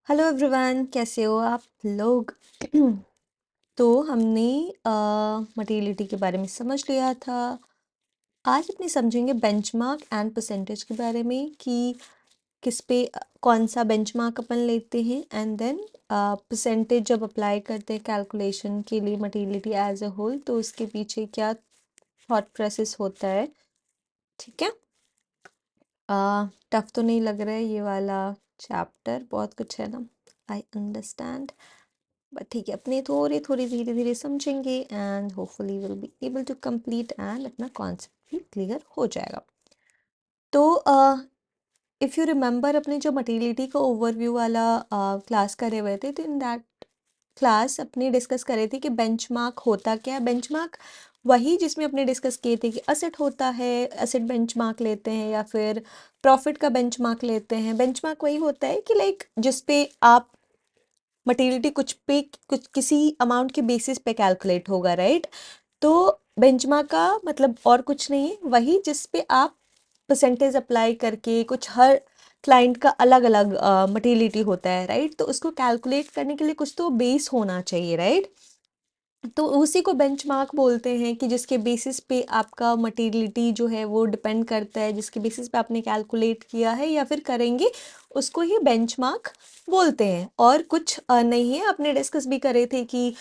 Hello everyone, कैसे हो आप लोग। तो हमने मटेरियलिटी के बारे में समझ लिया था। आज अपने समझेंगे बेंचमार्क एंड परसेंटेज के बारे में कि किस पे कौन सा बेंचमार्क अपन लेते हैं एंड देन परसेंटेज जब अप्लाई करते हैं कैलकुलेशन के लिए मटेरियलिटी एज अ होल, तो उसके पीछे क्या थॉट प्रोसेस होता है। ठीक है। टफ तो नहीं लग रहा है ये वाला चैप्टर, बहुत कुछ है ना, आई अंडरस्टैंड। बट ठीक है, अपने थोड़े थोड़े धीरे धीरे समझेंगे and hopefully will be able to complete and अपना कॉन्सेप्ट भी क्लियर हो जाएगा। तो इफ़ यू रिमेंबर, अपने जो मटेरियलिटी का ओवरव्यू वाला क्लास करे हुए थे, तो इन दैट क्लास अपने डिस्कस करे थे कि बेंचमार्क होता क्या है। बेंचमार्क वही जिसमें अपने डिस्कस किए थे कि असेट होता है, असेट बेंचमार्क लेते हैं, या फिर प्रॉफिट का बेंचमार्क लेते हैं। बेंचमार्क वही होता है कि लाइक जिस पे आप मटेरियलिटी कुछ किसी अमाउंट के बेसिस पे कैलकुलेट होगा, राइट। तो बेंचमार्क का मतलब और कुछ नहीं है, वही जिस पे आप परसेंटेज अप्लाई करके कुछ हर क्लाइंट का अलग अलग मटेरियलिटी होता है, राइट। तो उसको कैलकुलेट करने के लिए कुछ तो बेस होना चाहिए, राइट। तो उसी को बेंचमार्क बोलते हैं कि जिसके बेसिस पे आपका मटेरियलिटी जो है वो डिपेंड करता है, जिसके बेसिस पे आपने कैलकुलेट किया है या फिर करेंगे, उसको ही बेंचमार्क बोलते हैं। और कुछ नहीं है, आपने डिस्कस भी करे थे कि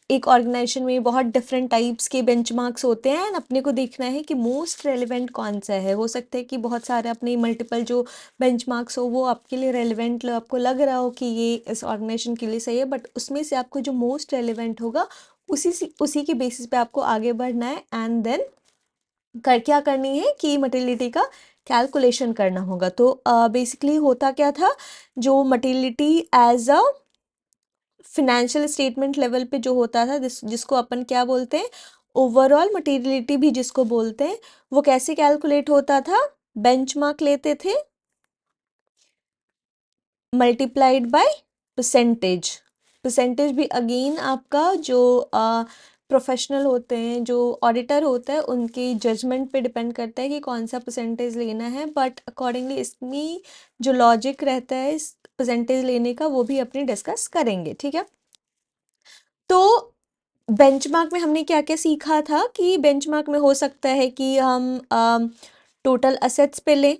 एक ऑर्गेनाइजेशन में बहुत डिफरेंट टाइप्स के बेंचमार्क्स होते हैं एंड अपने को देखना है कि मोस्ट रेलिवेंट कौन सा है। हो सकता है कि बहुत सारे अपने मल्टीपल जो बेंचमार्क्स हो वो आपके लिए रेलिवेंट, आपको लग रहा हो कि ये इस ऑर्गेनाइजेशन के लिए सही है, बट उसमें से आपको जो मोस्ट रेलिवेंट होगा उसी के बेसिस पे आपको आगे बढ़ना है एंड देन क्या करनी है कि मटेरियलिटी का कैलकुलेशन करना होगा। तो बेसिकली होता क्या था, जो materiality as a financial statement level पे जो होता था, जिसको अपन क्या बोलते हैं, ओवरऑल मटेरियलिटी भी जिसको बोलते हैं, वो कैसे कैलकुलेट होता था। बेंचमार्क लेते थे मल्टीप्लाइड बाय परसेंटेज। परसेंटेज भी अगेन आपका जो प्रोफेशनल होते हैं, जो ऑडिटर होता है, उनकी जजमेंट पे डिपेंड करता है कि कौन सा परसेंटेज लेना है। बट अकॉर्डिंगली इसमें जो लॉजिक रहता है इस परसेंटेज लेने का, वो भी अपने डिस्कस करेंगे, ठीक है। तो बेंचमार्क में हमने क्या क्या सीखा था कि बेंचमार्क में हो सकता है कि हम टोटल असेट्स पे लें,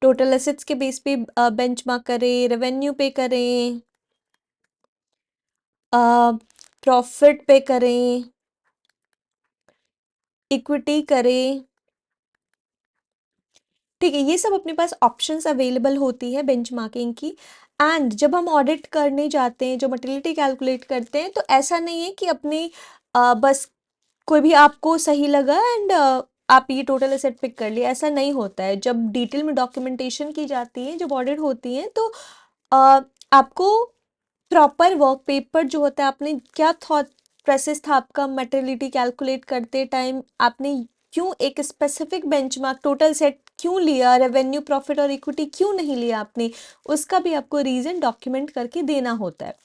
टोटल एसेट्स के बेस पे बेंचमार्क करें, रेवेन्यू पे करें, प्रॉफिट पे करें, इक्विटी करें। ठीक है, ये सब अपने पास ऑप्शंस अवेलेबल होती है बेंचमार्किंग की। एंड जब हम ऑडिट करने जाते हैं, जो मटेरियलिटी कैलकुलेट करते हैं, तो ऐसा नहीं है कि अपने बस कोई भी आपको सही लगा एंड आप ये टोटल एसेट पिक कर लिए, ऐसा नहीं होता है। जब डिटेल में डॉक्यूमेंटेशन की जाती है, जब ऑडिट होती है, तो आपको प्रॉपर वर्क पेपर जो होता है, आपने क्या थॉट प्रोसेस था आपका मटेरियलिटी कैलकुलेट करते टाइम, आपने क्यों एक स्पेसिफिक बेंचमार्क टोटल सेट क्यों लिया, रेवेन्यू प्रॉफिट और इक्विटी क्यों नहीं लिया आपने, उसका भी आपको रीज़न डॉक्यूमेंट करके देना होता है।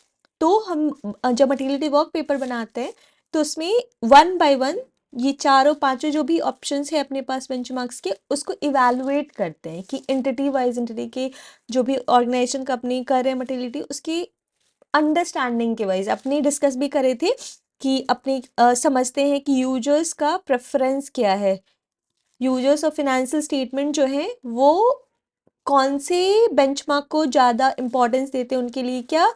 तो हम जब मटेरियलिटी वर्क पेपर बनाते हैं, तो उसमें वन बाय वन ये चारों पांचों जो भी ऑप्शंस है अपने पास बेंचमार्क्स के, उसको इवैल्यूएट करते हैं कि एंटिटी वाइज एंटिटी के जो भी ऑर्गेनाइजेशन का अपनी कर रहे हैं मटेरियलिटी, उसकी अंडरस्टैंडिंग के वाइज अपनी डिस्कस भी करे थे कि अपनी समझते हैं कि यूजर्स का प्रेफरेंस क्या है। यूजर्स ऑफ फिनेंशियल स्टेटमेंट जो है वो कौन से बेंचमार्क को ज़्यादा इम्पोर्टेंस देते हैं, उनके लिए क्या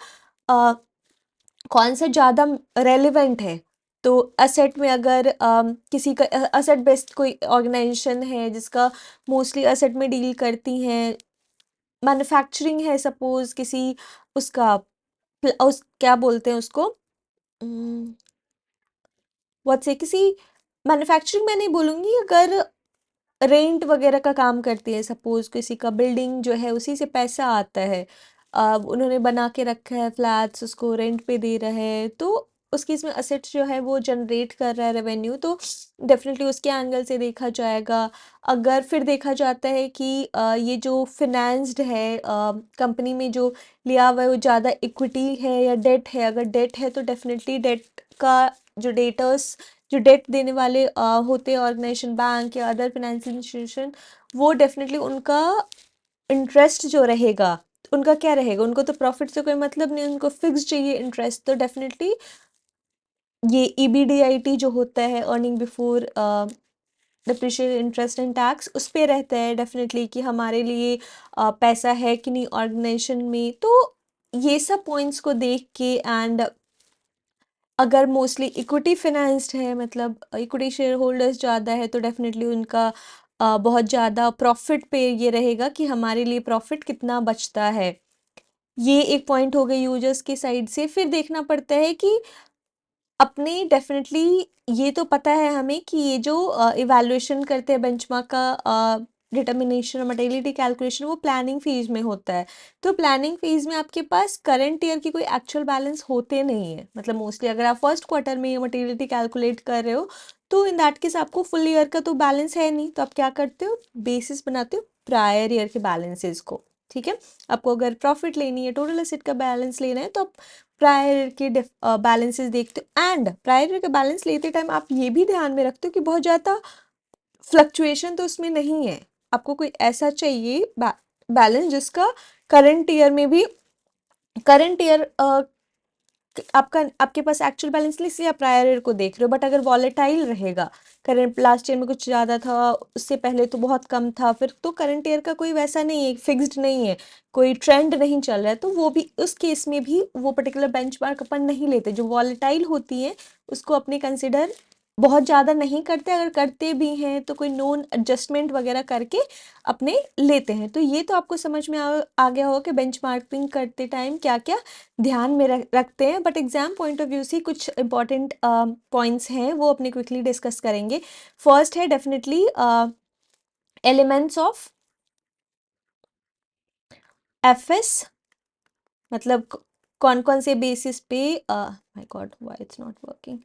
कौन सा ज़्यादा रेलिवेंट है। तो असेट में अगर किसी का असेट बेस्ड कोई ऑर्गेनाइजेशन है जिसका मोस्टली असेट में डील करती हैं, मैन्युफैक्चरिंग है सपोज किसी, उसका उस क्या बोलते हैं उसको, व्हाट से किसी मैन्युफैक्चरिंग में नहीं बोलूँगी, अगर रेंट वगैरह का काम करती है, सपोज किसी का बिल्डिंग जो है उसी से पैसा आता है, उन्होंने बना के रखा है फ्लैट्स, उसको रेंट पे दे रहे हैं, तो उसकी इसमें असेट्स जो है वो जनरेट कर रहा है रेवेन्यू, तो डेफिनेटली उसके एंगल से देखा जाएगा। अगर फिर देखा जाता है कि ये जो फिनेंस्ड है कंपनी में जो लिया हुआ है वो ज़्यादा इक्विटी है या डेट है, अगर डेट है तो डेफिनेटली डेट का जो डेटर्स, जो डेट देने वाले होते हैं ऑर्गेनाइजेशन, बैंक या अदर फाइनेंशियल इंस्टीट्यूशन, वो डेफिनेटली उनका इंटरेस्ट जो रहेगा उनका क्या रहेगा, उनको तो प्रॉफिट से कोई मतलब नहीं, उनको फिक्स चाहिए इंटरेस्ट। तो डेफिनेटली ये ईबीडीआईटी जो होता है, earning before depreciation interest and tax, उस पे रहता है डेफिनेटली कि हमारे लिए पैसा है कि नहीं ऑर्गेनाइजेशन में। तो ये सब पॉइंट्स को देख के, एंड अगर मोस्टली इक्विटी फाइनेंस्ड है, मतलब इक्विटी शेयर होल्डर्स ज़्यादा है, तो डेफिनेटली उनका बहुत ज़्यादा प्रॉफिट पे ये रहेगा कि हमारे लिए प्रॉफिट कितना बचता है। ये एक पॉइंट हो गया यूजर्स की साइड से। फिर देखना पड़ता है कि अपने डेफिनेटली ये तो पता है हमें कि ये जो इवैल्यूएशन करते हैं बेंचमार्क का डिटर्मिनेशन और मटेरियलिटी कैलकुलेशन, वो प्लानिंग फेज में होता है। तो प्लानिंग फेज में आपके पास करंट ईयर की कोई एक्चुअल बैलेंस होते नहीं है। मतलब मोस्टली अगर आप फर्स्ट क्वार्टर में ये मटेरियलिटी कैलकुलेट कर रहे हो, तो इन दैट केस आपको फुल ईयर का तो बैलेंस है नहीं, तो आप क्या करते हो, बेसिस बनाते हो प्रायर ईयर के बैलेंसेस को। ठीक है, आपको अगर प्रॉफिट लेनी है, टोटल एसेट का बैलेंस लेना है, तो आप प्रायर के बैलेंसेस देखते हो। एंड प्रायर का बैलेंस लेते टाइम आप ये भी ध्यान में रखते हो कि बहुत ज़्यादा फ्लक्चुएशन तो उसमें नहीं है। आपको कोई ऐसा चाहिए बैलेंस जिसका करंट ईयर में भी, करंट ईयर आपका आपके पास एक्चुअल बैलेंस नहीं, इसलिए आप प्रायर ईयर को देख रहे हो। बट अगर वॉलेटाइल रहेगा, करंट लास्ट ईयर में कुछ ज़्यादा था, उससे पहले तो बहुत कम था, फिर तो करंट ईयर का कोई वैसा नहीं है, फिक्स्ड नहीं है, कोई ट्रेंड नहीं चल रहा है, तो वो भी उस केस में भी वो पर्टिकुलर बेंचमार्क अपन नहीं लेते। जो वॉलेटाइल होती हैं उसको अपने कंसिडर बहुत ज़्यादा नहीं करते, अगर करते भी हैं तो कोई नोन एडजस्टमेंट वगैरह करके अपने लेते हैं। तो ये तो आपको समझ में आ गया होगा कि बेंचमार्किंग करते टाइम क्या क्या ध्यान में रखते हैं। But exam point of view से कुछ इंपॉर्टेंट पॉइंट्स हैं, वो अपने क्विकली डिस्कस करेंगे। फर्स्ट है डेफिनेटली एलिमेंट्स ऑफ एफएस, मतलब कौन कौन से बेसिस पे, my God why it's not working.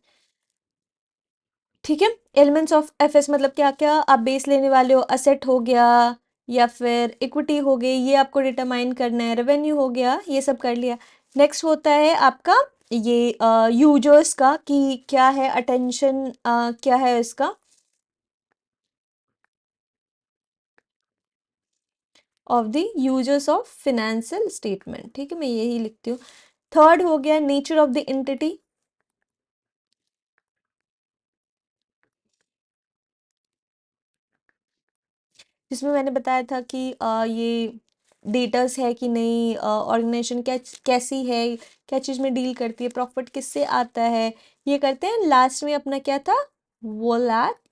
ठीक है, एलिमेंट्स ऑफ एफएस मतलब क्या क्या आप बेस लेने वाले हो, असेट हो गया या फिर इक्विटी हो गई, ये आपको डिटरमाइन करना है, रेवेन्यू हो गया, ये सब कर लिया। नेक्स्ट होता है आपका ये यूजर्स का, कि क्या है अटेंशन, क्या है इसका, of the users of financial statement. ठीक है, मैं यही लिखती हूँ। थर्ड हो गया नेचर ऑफ द एंटिटी, जिसमें मैंने बताया था कि ये डेटर्स है कि नहीं, ऑर्गेनाइजेशन क्या कैसी है, क्या चीज़ में डील करती है, प्रॉफिट किससे आता है, ये करते हैं। लास्ट में अपना क्या था, वोलैटिलिटी।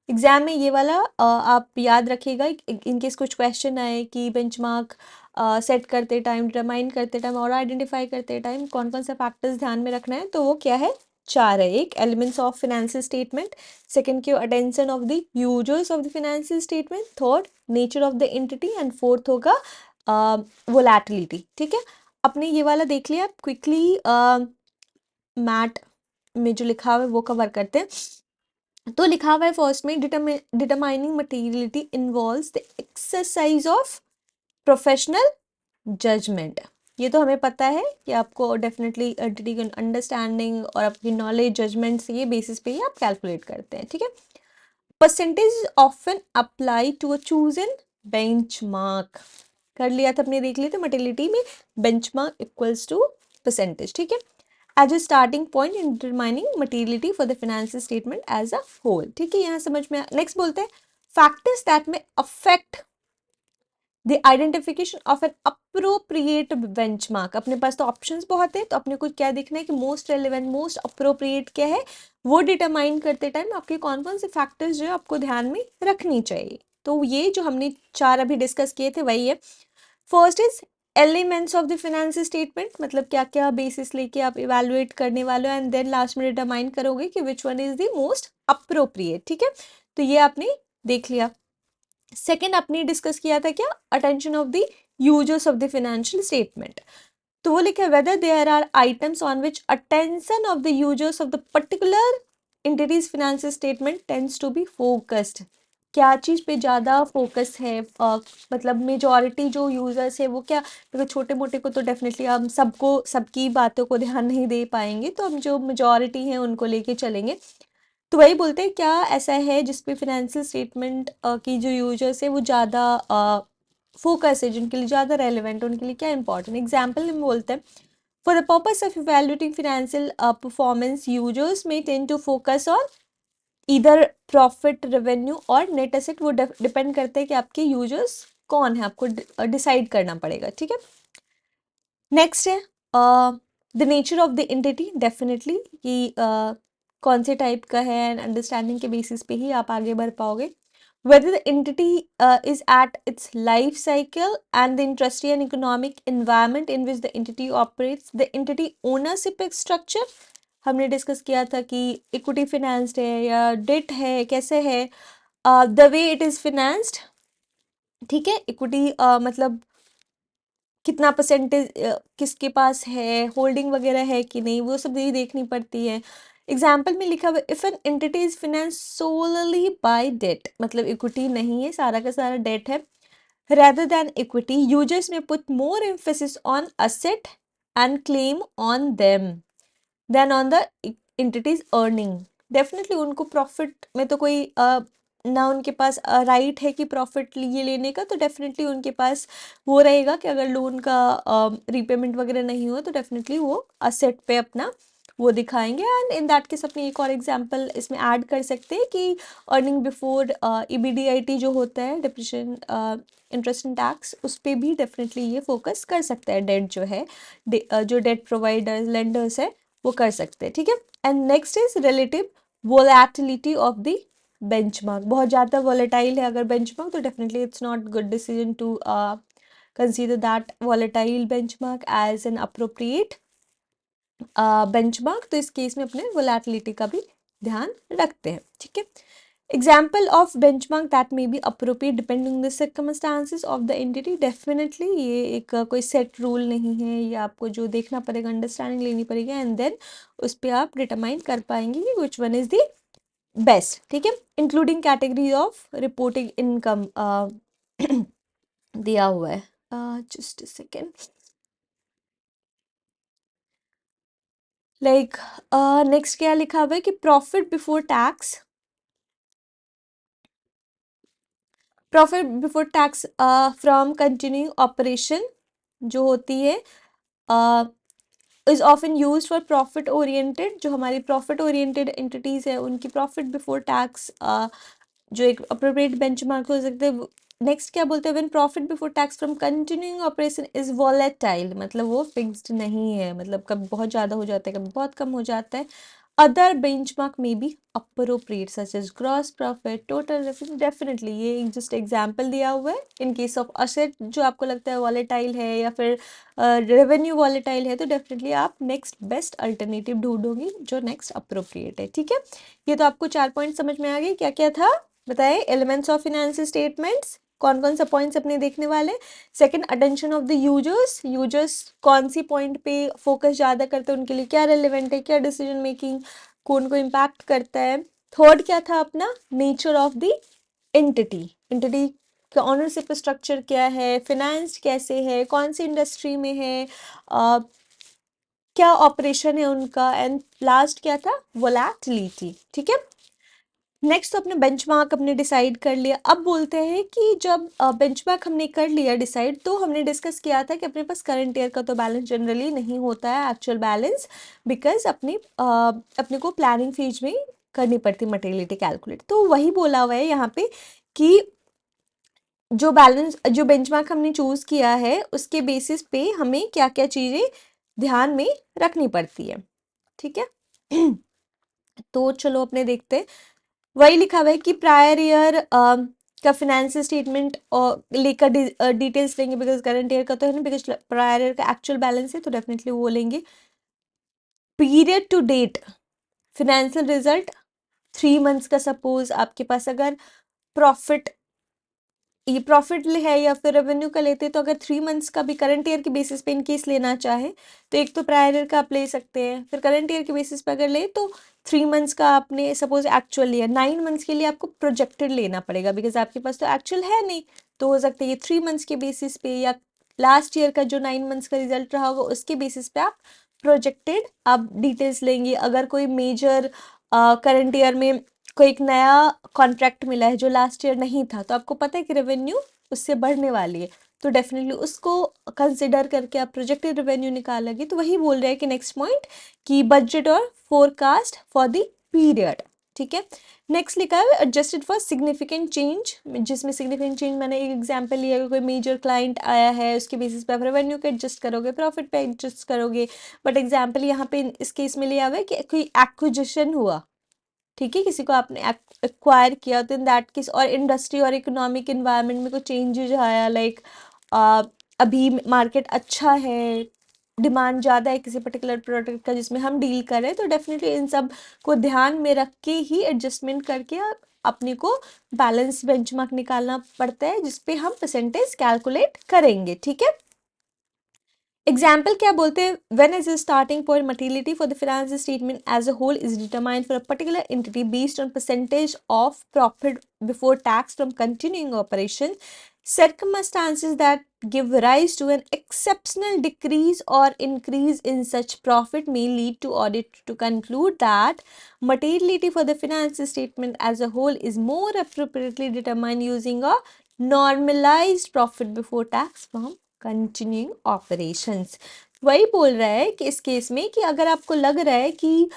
एग्जाम में ये वाला आप याद रखिएगा, इनकेस कुछ क्वेश्चन आए कि बेंचमार्क सेट करते टाइम, डिटरमाइन करते टाइम और आइडेंटिफाई करते टाइम कौन कौन सा फैक्टर्स ध्यान में रखना है, तो वो क्या है, चार है। एक elements of financial statement, second की attention of the users of the financial statement, third nature of the entity, and fourth होगा वोलैटिलिटी। ठीक है, अपने ये वाला देख लिया, क्विकली मैट में जो लिखा हुआ है वो कवर करते हैं। तो लिखा हुआ है फर्स्ट में, determining materiality involves the exercise of professional judgement. ये तो हमें पता है कि आपको डेफिनेटली एंटिटी की अंडरस्टैंडिंग और आपकी नॉलेज जजमेंट से ये बेसिस पे ही आप कैलकुलेट करते हैं। ठीक है, percentage often apply to a chosen benchmark, कर लिया था अपने, देख लिया था मटेरियलिटी में बेंचमार्क इक्वल्स टू परसेंटेज। ठीक है, as a starting point in determining materiality for the financial statement as a whole. ठीक है, यहाँ समझ में। नेक्स्ट बोलते हैं factors that may affect the identification of an appropriate benchmark. अपने पास तो ऑप्शंस बहुत है, तो अपने को क्या देखना है कि मोस्ट रेलिवेंट, मोस्ट अप्रोप्रिएट क्या है, वो डिटरमाइन करते टाइम आपके कौन कौन से फैक्टर्स जो है आपको ध्यान में रखनी चाहिए। तो ये जो हमने चार अभी डिस्कस किए थे वही है। First is elements of the financial statement, मतलब क्या क्या बेसिस लेके आप इवेलुएट करने वाले हो, एंड देन लास्ट में डिटरमाइन करोगे कि which one is the most appropriate. ठीक है, तो ये आपने देख लिया। सेकेंड आपने डिस्कस किया था क्या, attention of the users of the financial statement. तो वो लिखा whether there are items on which attention of the users of the particular entities financial statement tends to be focused. क्या चीज़ पे ज़्यादा फोकस है, मतलब मेजॉरिटी जो यूजर्स है वो क्या, क्योंकि छोटे मोटे को तो डेफिनेटली हम सबको सबकी बातों को ध्यान नहीं दे पाएंगे, तो हम जो मेजॉरिटी हैं उनको लेके चलेंगे। तो वही बोलते हैं क्या ऐसा है जिसपे फाइनेंशियल स्टेटमेंट की जो यूजर्स है वो ज़्यादा फोकस है, जिनके लिए ज़्यादा रेलिवेंट है, उनके लिए क्या इंपॉर्टेंट। एग्जाम्पल में बोलते हैं for the purpose of evaluating financial performance users में टेंड टू फोकस ऑन इधर प्रॉफिट, रेवेन्यू और नेट एसेट। वो डिपेंड करते हैं कि आपके यूजर्स कौन है, आपको डिसाइड करना पड़ेगा, ठीक है। नेक्स्ट है the nature of the entity, definitely कि कौन से टाइप का है, एंड अंडरस्टैंडिंग के बेसिस पे ही आप आगे बढ़ पाओगे। whether the entity is at its life cycle and the industry and economic environment in which the entity operates, the entity ownership structure हमने डिस्कस किया था कि इक्विटी फिनेंस्ड है या डेट है, कैसे है, द वे इट इज फिनेंस्ड, ठीक है। इक्विटी मतलब कितना परसेंटेज किसके पास है, होल्डिंग वगैरह है कि नहीं, वो सब भी देखनी पड़ती है। एग्जाम्पल में लिखा हुआ if an entity is finance solely by debt, मतलब इक्विटी नहीं है, सारा का सारा डेट है। rather than equity, users may put more emphasis on asset and claim on them than on the entity's earning. Definitely उनको प्रॉफिट में तो कोई ना उनके पास राइट है कि प्रॉफिट ये लेने का, तो डेफिनेटली उनके पास वो रहेगा कि अगर लोन का रीपेमेंट वगैरह नहीं हो तो डेफिनेटली वो असेट पे अपना वो दिखाएंगे। एंड इन दैट केस अपने एक और एग्जांपल इसमें ऐड कर सकते हैं कि अर्निंग बिफोर ईबीडीआईटी जो होता है, डिप्रेशन इंटरेस्ट एंड टैक्स, उस पर भी डेफिनेटली ये फोकस कर सकता है। डेट जो है, जो डेट प्रोवाइडर्स लेंडर्स है वो कर सकते हैं, ठीक है। And next is relative volatility of the benchmark. बहुत ज़्यादा वोलेटाइल है अगर बेंचमार्क, तो definitely it's not good decision to consider that volatile benchmark as an appropriate benchmark। तो इस केस में अपने volatility का भी ध्यान रखते हैं, ठीक है। Example of benchmark that may be appropriate depending the circumstances of the entity, definitely ये एक कोई सेट रूल नहीं है, ये आपको जो देखना पड़ेगा, अंडरस्टैंडिंग लेनी पड़ेगी, एंड देन उस पर आप डिटरमाइन कर पाएंगे कि which one is the best, ठीक है। Including category of reporting income दिया हुआ है। Just a second, like next क्या लिखा हुआ है कि profit before tax, profit before tax from continuing operation जो होती है is often use for profit oriented. जो हमारी प्रॉफिट ओरिएंटेड एंटिटीज है उनकी प्रॉफिट बिफोर टैक्स जो एक अप्रोप्रिएट बेंचमार्क हो सकते हैं। नेक्स्ट क्या बोलते हैं, when profit before tax from continuing operation is volatile, मतलब वो फिक्स्ड नहीं है, मतलब कभी बहुत ज़्यादा हो जाता है, कभी बहुत कम हो जाता है। अदर बेंचमार्क में be appropriate such as gross profit, total revenue, definitely ये एक जस्ट एग्जाम्पल दिया हुआ है। इन केस ऑफ असेट जो आपको लगता है वॉलेटाइल है या फिर रेवेन्यू वॉलेटाइल है, तो डेफिनेटली आप नेक्स्ट बेस्ट अल्टरनेटिव ढूंढोगी जो नेक्स्ट अप्रोप्रिएट है, ठीक है। ये तो आपको 4 पॉइंट समझ में आ गए, क्या क्या था बताए। एलिमेंट्स ऑफ फाइनेंशियल स्टेटमेंट्स, कौन कौन सा पॉइंट्स अपने देखने वाले। Second, attention of the users, users कौन सी पॉइंट पे फोकस ज़्यादा करते हैं, उनके लिए क्या रेलिवेंट है, क्या डिसीजन मेकिंग कौन को इम्पैक्ट करता है। थर्ड क्या था अपना, nature of the entity, entity का ऑनरशिप स्ट्रक्चर क्या है, फिनेंस कैसे है, कौन सी इंडस्ट्री में है, क्या ऑपरेशन है उनका, एंड लास्ट क्या था, वोलेटिलिटी, ठीक है। नेक्स्ट तो अपने बेंचमार्क हमने डिसाइड कर लिया। अब बोलते हैं कि जब बेंचमार्क हमने कर लिया डिसाइड, तो हमने डिस्कस किया था कि अपने पास करंट ईयर का तो बैलेंस जनरली नहीं होता है एक्चुअल बैलेंस, बिकॉज अपने को प्लानिंग फेज में करनी पड़ती मटेरियलिटी कैलकुलेट। तो वही बोला हुआ है यहाँ पे कि जो बैलेंस, जो बेंचमार्क हमने चूज किया है उसके बेसिस पे हमें क्या क्या चीज़ें ध्यान में रखनी पड़ती है, ठीक है। तो चलो अपने देखते हैं। वही लिखा हुआ है कि प्रायर ईयर का फाइनेंशियल स्टेटमेंट लेकर डिटेल्स लेंगे, बिकॉज करंट ईयर का तो है ना, बिकॉज प्रायर ईयर का एक्चुअल बैलेंस है तो डेफिनेटली वो लेंगे। Period to date financial result 3 months का, सपोज आपके पास अगर प्रॉफिट, ये प्रॉफिट है या फिर रेवेन्यू का लेते हैं, तो अगर 3 मंथ्स का भी करंट ईयर के बेसिस पे इनकेस लेना चाहे तो एक तो प्रायर ईयर का आप ले सकते हैं, फिर करंट ईयर के बेसिस पे अगर ले तो 3 मंथ्स का आपने सपोज एक्चुअल लिया, 9 मंथ्स के लिए आपको प्रोजेक्टेड लेना पड़ेगा, बिकॉज आपके पास तो एक्चुअल है नहीं। तो हो सकता है ये 3 मंथ्स के बेसिस पे या लास्ट ईयर का जो 9 मंथ्स का रिजल्ट रहा होगा उसके बेसिस पे आप प्रोजेक्टेड आप डिटेल्स लेंगे। अगर कोई मेजर करंट ईयर में कोई एक नया कॉन्ट्रैक्ट मिला है जो लास्ट ईयर नहीं था, तो आपको पता है कि रेवेन्यू उससे बढ़ने वाली है, तो डेफिनेटली उसको कंसिडर करके आप प्रोजेक्टेड रेवेन्यू निकालोगे। तो वही बोल रहे हैं कि नेक्स्ट पॉइंट कि बजट और फोरकास्ट फॉर द पीरियड। ठीक है, नेक्स्ट लिखा है एडजस्टेड फॉर सिग्निफिकेंट चेंज, जिसमें सिग्निफिकेंट चेंज मैंने एक एग्जांपल लिया कि कोई मेजर क्लाइंट आया है, उसके बेसिस पे आप रेवेन्यू को एडजस्ट करोगे, प्रॉफिट पे एडजस्ट करोगे। बट एग्जांपल यहाँ पे इस केस में लिया हुआ है कि कोई एक्विजिशन हुआ, ठीक है, किसी को आपने एक्वायर किया, तो इन दैट केस और इंडस्ट्री और इकोनॉमिक इन्वायरमेंट में कोई चेंजेस आया, लाइक अभी मार्केट अच्छा है, डिमांड ज़्यादा है किसी पर्टिकुलर प्रोडक्ट का जिसमें हम डील कर रहे हैं, तो डेफिनेटली इन सब को ध्यान में रख के ही एडजस्टमेंट करके अपने को बैलेंस बेंचमार्क निकालना पड़ता है, जिसपे हम परसेंटेज कैलकुलेट करेंगे। ठीक है, एग्जाम्पल क्या बोलते हैं, when is starting point materiality for the financial statement as a whole is determined for a particular entity based on percentage of profit before tax from continuing operation, circumstances that give rise to an exceptional decrease or increase in such profit may lead to audit to conclude that materiality for the financial statement as a whole is more appropriately determined using a normalized profit before tax from continuing operations. वही बोल रहा है कि इस case में कि अगर आपको लग रहा है कि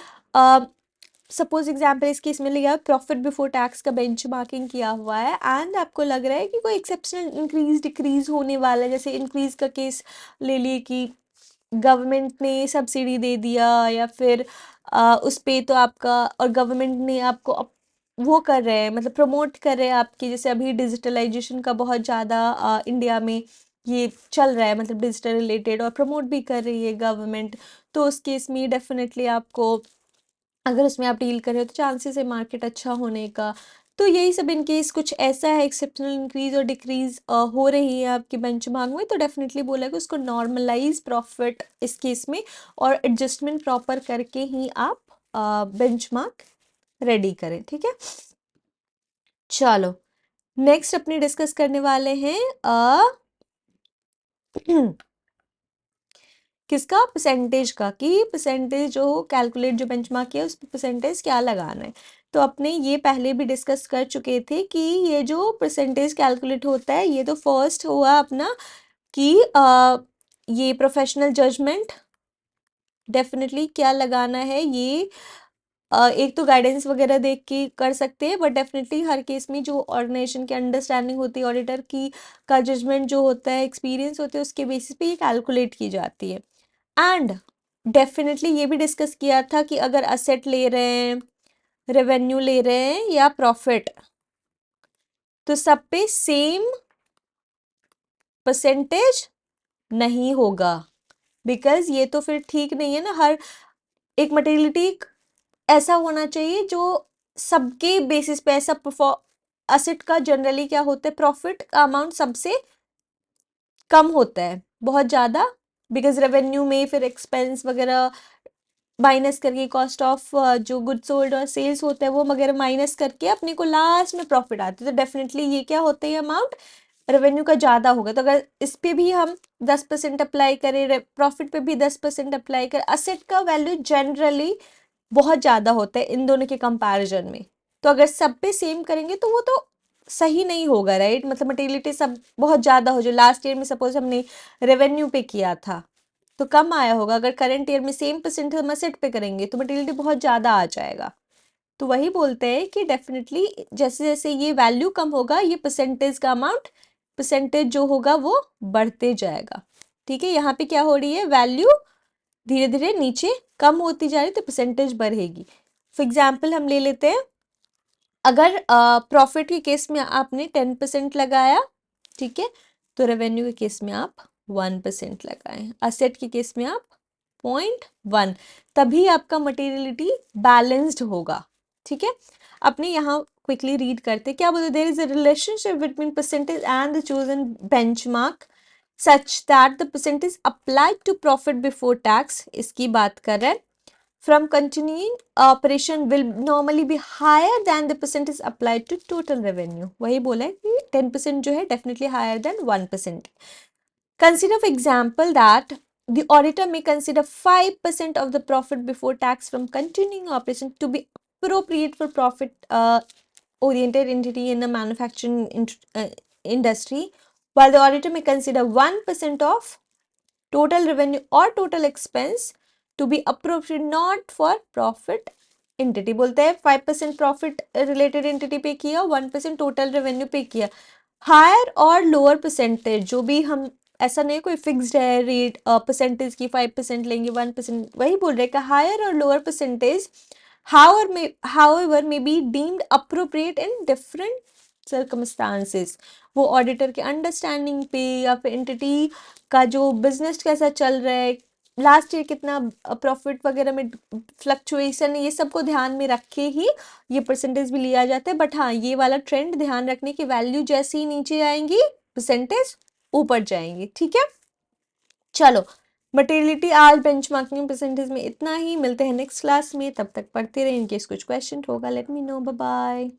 सपोज एग्जाम्पल इस केस में लिया प्रॉफिट बिफोर टैक्स का बेंचमार्किंग किया हुआ है एंड आपको लग रहा है कि कोई एक्सेप्शनल इंक्रीज डिक्रीज होने वाला है, जैसे इंक्रीज का केस ले लिए कि गवर्नमेंट ने सब्सिडी दे दिया, या फिर उस पे तो आपका और गवर्नमेंट ने आपको वो कर रहे हैं, मतलब प्रमोट कर रहे हैं आपकी, जैसे अभी डिजिटलाइजेशन का बहुत ज़्यादा इंडिया में ये चल रहा है, मतलब डिजिटल रिलेटेड, और प्रमोट भी कर रही है गवर्नमेंट, तो उस केस में डेफिनेटली आपको अगर उसमें आप डील कर रहे हो तो चांसेस है मार्केट अच्छा होने का। तो यही सब इन केस कुछ ऐसा है एक्सेप्शनल इंक्रीज और डिक्रीज हो रही है आपके बेंचमार्क में, तो डेफिनेटली बोला कि उसको नॉर्मलाइज प्रॉफिट इस केस में और एडजस्टमेंट प्रॉपर करके ही आप बेंचमार्क रेडी करें। ठीक है, चलो नेक्स्ट अपने डिस्कस करने वाले हैं किसका, परसेंटेज का, कि परसेंटेज जो कैलकुलेट जो बेंचमार्क किया उस पर परसेंटेज क्या लगाना है। तो अपने ये पहले भी डिस्कस कर चुके थे कि ये जो परसेंटेज कैलकुलेट होता है, ये तो फर्स्ट हुआ अपना कि ये प्रोफेशनल जजमेंट डेफिनेटली क्या लगाना है, ये एक तो गाइडेंस वगैरह देख के कर सकते हैं, बट डेफिनेटली हर केस में जो ऑर्गेनाइजेशन की अंडरस्टैंडिंग होती है, ऑडिटर की का जजमेंट जो होता है, एक्सपीरियंस होते हैं, उसके बेसिस पे ये कैलकुलेट की जाती है। एंड डेफिनेटली ये भी डिस्कस किया था कि अगर असेट ले रहे हैं, रेवेन्यू ले रहे हैं या प्रॉफिट, तो सब पे सेम परसेंटेज नहीं होगा, बिकॉज ये तो फिर ठीक नहीं है ना। हर एक मटेरियलिटी ऐसा होना चाहिए जो सबके बेसिस पे ऐसा असेट का जनरली क्या होता है, प्रॉफिट का अमाउंट सबसे कम होता है बहुत ज़्यादा, बिकॉज रेवेन्यू में फिर एक्सपेंस वगैरह माइनस करके कॉस्ट ऑफ जो गुड्स सोल्ड और सेल्स होता है वो वगैरह माइनस करके अपने को लास्ट में प्रॉफिट आती है, तो डेफिनेटली ये क्या होता है अमाउंट रेवेन्यू का ज़्यादा होगा। तो अगर इस पे भी हम 10% अप्लाई करें, प्रॉफिट पे भी 10% अप्लाई करें, असेट का वैल्यू जनरली बहुत ज़्यादा होता है इन दोनों के कंपैरिजन में, तो अगर सब पे सेम करेंगे तो वो तो सही नहीं होगा, राइट। मतलब मटेरियलिटी सब बहुत ज़्यादा हो, जो लास्ट ईयर में सपोज हमने रेवेन्यू पे किया था तो कम आया होगा, अगर करंट ईयर में सेम परसेंट हम असेट पे करेंगे तो मटेरियलिटी बहुत ज़्यादा आ जाएगा। तो वही बोलते हैं कि डेफिनेटली जैसे जैसे ये वैल्यू कम होगा, ये परसेंटेज का अमाउंट, परसेंटेज जो होगा वो बढ़ते जाएगा। ठीक है, यहाँ पे क्या हो रही है, वैल्यू धीरे धीरे नीचे कम होती जा रही है, तो परसेंटेज बढ़ेगी। फॉर एग्जाम्पल हम ले लेते हैं, अगर प्रॉफिट के केस में आपने 10% लगाया, ठीक है, तो रेवेन्यू के केस में आप 1% लगाएं, असेट के केस में आप 0.1, तभी आपका मटेरियलिटी बैलेंस्ड होगा। ठीक है, अपने यहाँ क्विकली रीड करते क्या बोलते, there is a relationship between percentage and the chosen benchmark such that the percentage applied to profit before tax, इसकी बात कर रहे हैं, from continuing operation will normally be higher than the percentage applied to total revenue। वही बोला है कि 10% जो है definitely higher than 1%। Consider for example that the auditor may consider 5% of the profit before tax from continuing operation to be appropriate for profit oriented entity in the manufacturing industry, while the auditor may consider 1% of total revenue or total expense to be appropriate not for profit entity. बोलते हैं 5% profit related entity पे किया, 1% total revenue पे किया. Higher और lower percentage जो भी हम, ऐसा नहीं कोई फिक्स्ड है रेट परसेंटेज की 5% लेंगे 1%, वही बोल रहे हैं कि हायर और lower percentage however may be deemed appropriate in different circumstances. वो ऑडिटर के अंडरस्टैंडिंग पे या फिर एंटिटी का जो बिजनेस कैसा चल रहा है, लास्ट ईयर कितना प्रॉफिट वगैरह में फ्लक्चुएशन है, ये सबको ध्यान में रख के ही ये परसेंटेज भी लिया जाता है. बट हाँ, ये वाला ट्रेंड ध्यान रखने की, वैल्यू जैसे ही नीचे आएंगी परसेंटेज ऊपर जाएंगी. ठीक है, चलो मटेरियलिटी आज बेंचमार्किंग परसेंटेज में इतना ही. मिलते हैं नेक्स्ट क्लास में, तब तक पढ़ते रहे. इनकेस कुछ क्वेश्चन होगा let me know. Bye bye.